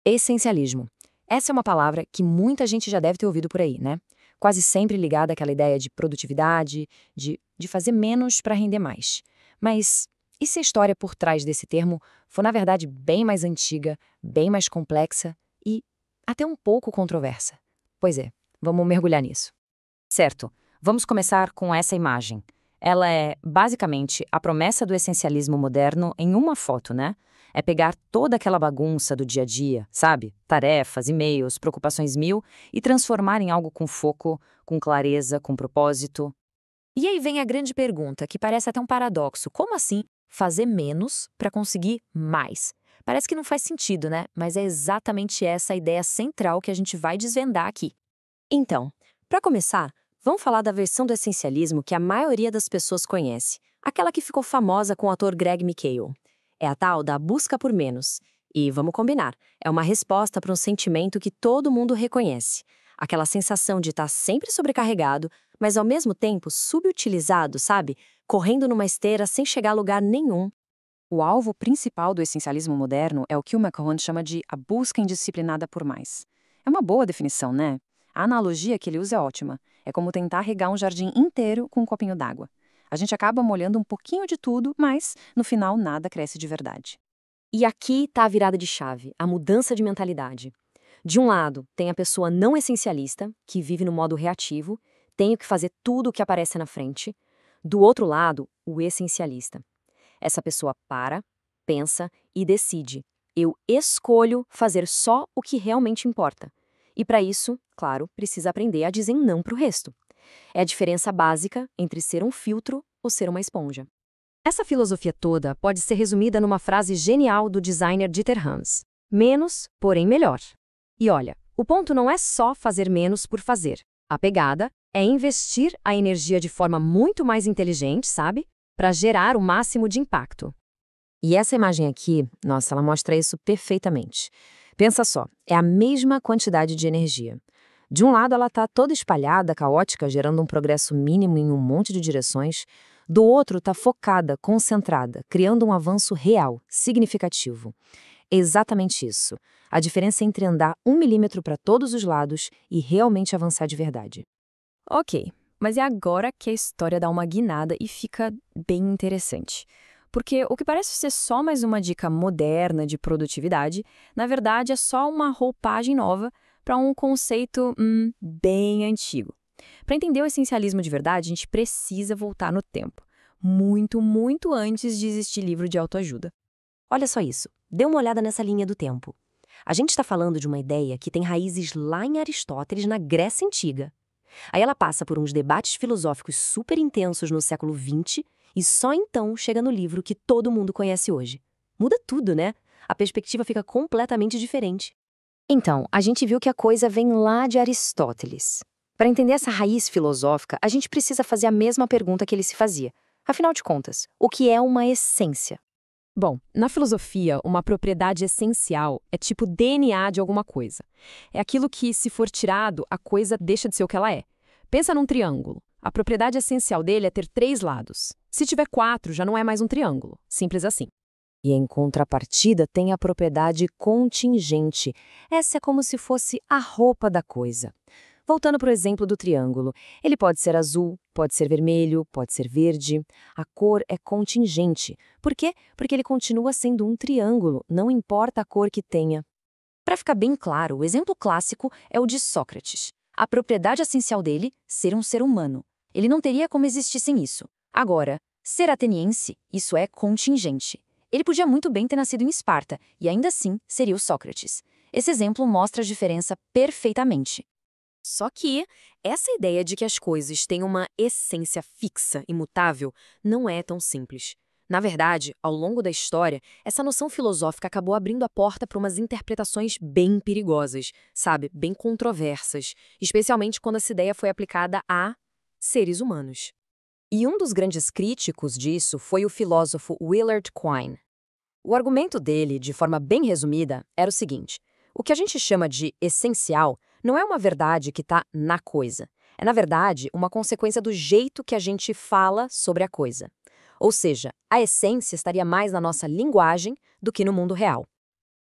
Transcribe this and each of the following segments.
Essencialismo. Essa é uma palavra que muita gente já deve ter ouvido por aí, né? Quase sempre ligada àquela ideia de produtividade, de fazer menos para render mais. Mas e se a história por trás desse termo for, na verdade, bem mais antiga, bem mais complexa e até um pouco controversa? Pois é, vamos mergulhar nisso. Certo, vamos começar com essa imagem. Ela é, basicamente, a promessa do essencialismo moderno em uma foto, né? É pegar toda aquela bagunça do dia a dia, sabe? Tarefas, e-mails, preocupações mil, e transformar em algo com foco, com clareza, com propósito. E aí vem a grande pergunta, que parece até um paradoxo. Como assim fazer menos para conseguir mais? Parece que não faz sentido, né? Mas é exatamente essa a ideia central que a gente vai desvendar aqui. Então, para começar, vamos falar da versão do essencialismo que a maioria das pessoas conhece, aquela que ficou famosa com o ator Greg McHale. É a tal da busca por menos. E vamos combinar, é uma resposta para um sentimento que todo mundo reconhece. Aquela sensação de estar sempre sobrecarregado, mas ao mesmo tempo subutilizado, sabe? Correndo numa esteira sem chegar a lugar nenhum. O alvo principal do essencialismo moderno é o que o McLuhan chama de a busca indisciplinada por mais. É uma boa definição, né? A analogia que ele usa é ótima. É como tentar regar um jardim inteiro com um copinho d'água. A gente acaba molhando um pouquinho de tudo, mas, no final, nada cresce de verdade. E aqui está a virada de chave, a mudança de mentalidade. De um lado, tem a pessoa não essencialista, que vive no modo reativo, tem que fazer tudo o que aparece na frente. Do outro lado, o essencialista. Essa pessoa para, pensa e decide. Eu escolho fazer só o que realmente importa. E para isso, claro, precisa aprender a dizer não para o resto. É a diferença básica entre ser um filtro ou ser uma esponja. Essa filosofia toda pode ser resumida numa frase genial do designer Dieter Rams: menos, porém melhor. E olha, o ponto não é só fazer menos por fazer. A pegada é investir a energia de forma muito mais inteligente, sabe? Para gerar o máximo de impacto. E essa imagem aqui, nossa, ela mostra isso perfeitamente. Pensa só, é a mesma quantidade de energia. De um lado, ela está toda espalhada, caótica, gerando um progresso mínimo em um monte de direções. Do outro, está focada, concentrada, criando um avanço real, significativo. É exatamente isso. A diferença entre andar 1 milímetro para todos os lados e realmente avançar de verdade. Ok, mas é agora que a história dá uma guinada e fica bem interessante. Porque o que parece ser só mais uma dica moderna de produtividade, na verdade é só uma roupagem nova para um conceito bem antigo. Para entender o essencialismo de verdade, a gente precisa voltar no tempo. Muito, muito antes de existir livro de autoajuda. Olha só isso, dê uma olhada nessa linha do tempo. A gente está falando de uma ideia que tem raízes lá em Aristóteles, na Grécia Antiga. Aí ela passa por uns debates filosóficos super intensos no século XX e só então chega no livro que todo mundo conhece hoje. Muda tudo, né? A perspectiva fica completamente diferente. Então, a gente viu que a coisa vem lá de Aristóteles. Para entender essa raiz filosófica, a gente precisa fazer a mesma pergunta que ele se fazia. Afinal de contas, o que é uma essência? Bom, na filosofia, uma propriedade essencial é tipo DNA de alguma coisa. É aquilo que, se for tirado, a coisa deixa de ser o que ela é. Pensa num triângulo. A propriedade essencial dele é ter 3 lados. Se tiver 4, já não é mais um triângulo. Simples assim. E em contrapartida tem a propriedade contingente. Essa é como se fosse a roupa da coisa. Voltando para o exemplo do triângulo, ele pode ser azul, pode ser vermelho, pode ser verde. A cor é contingente. Por quê? Porque ele continua sendo um triângulo, não importa a cor que tenha. Para ficar bem claro, o exemplo clássico é o de Sócrates. A propriedade essencial dele, ser um ser humano. Ele não teria como existir sem isso. Agora, ser ateniense, isso é contingente. Ele podia muito bem ter nascido em Esparta, e ainda assim seria o Sócrates. Esse exemplo mostra a diferença perfeitamente. Só que essa ideia de que as coisas têm uma essência fixa, imutável, não é tão simples. Na verdade, ao longo da história, essa noção filosófica acabou abrindo a porta para umas interpretações bem perigosas, sabe, bem controversas, especialmente quando essa ideia foi aplicada a seres humanos. E um dos grandes críticos disso foi o filósofo Willard Quine. O argumento dele, de forma bem resumida, era o seguinte: o que a gente chama de essencial não é uma verdade que está na coisa. É, na verdade, uma consequência do jeito que a gente fala sobre a coisa. Ou seja, a essência estaria mais na nossa linguagem do que no mundo real.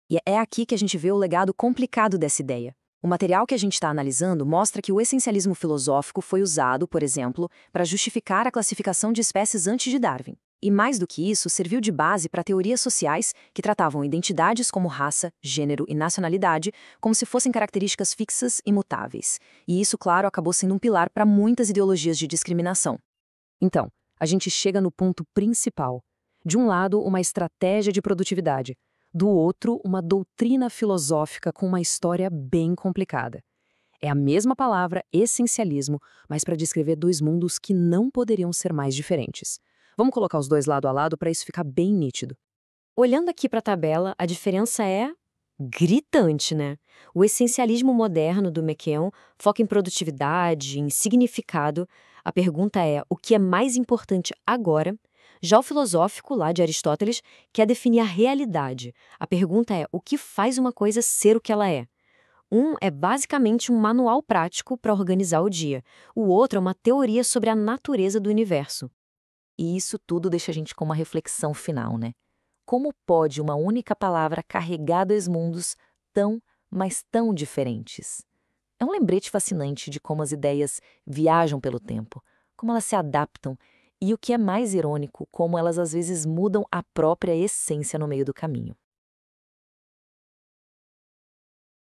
E é aqui que a gente vê o legado complicado dessa ideia. O material que a gente está analisando mostra que o essencialismo filosófico foi usado, por exemplo, para justificar a classificação de espécies antes de Darwin. E mais do que isso, serviu de base para teorias sociais que tratavam identidades como raça, gênero e nacionalidade como se fossem características fixas e mutáveis. E isso, claro, acabou sendo um pilar para muitas ideologias de discriminação. Então, a gente chega no ponto principal. De um lado, uma estratégia de produtividade. Do outro, uma doutrina filosófica com uma história bem complicada. É a mesma palavra, essencialismo, mas para descrever dois mundos que não poderiam ser mais diferentes. Vamos colocar os dois lado a lado para isso ficar bem nítido. Olhando aqui para a tabela, a diferença é gritante, né? O essencialismo moderno do McKeown foca em produtividade, em significado. A pergunta é, o que é mais importante agora? Já o filosófico, lá de Aristóteles, quer definir a realidade. A pergunta é, o que faz uma coisa ser o que ela é? Um é basicamente um manual prático para organizar o dia. O outro é uma teoria sobre a natureza do universo. E isso tudo deixa a gente com uma reflexão final, né? Como pode uma única palavra carregar dois mundos tão, mas tão diferentes? É um lembrete fascinante de como as ideias viajam pelo tempo, como elas se adaptam e, o que é mais irônico, como elas às vezes mudam a própria essência no meio do caminho.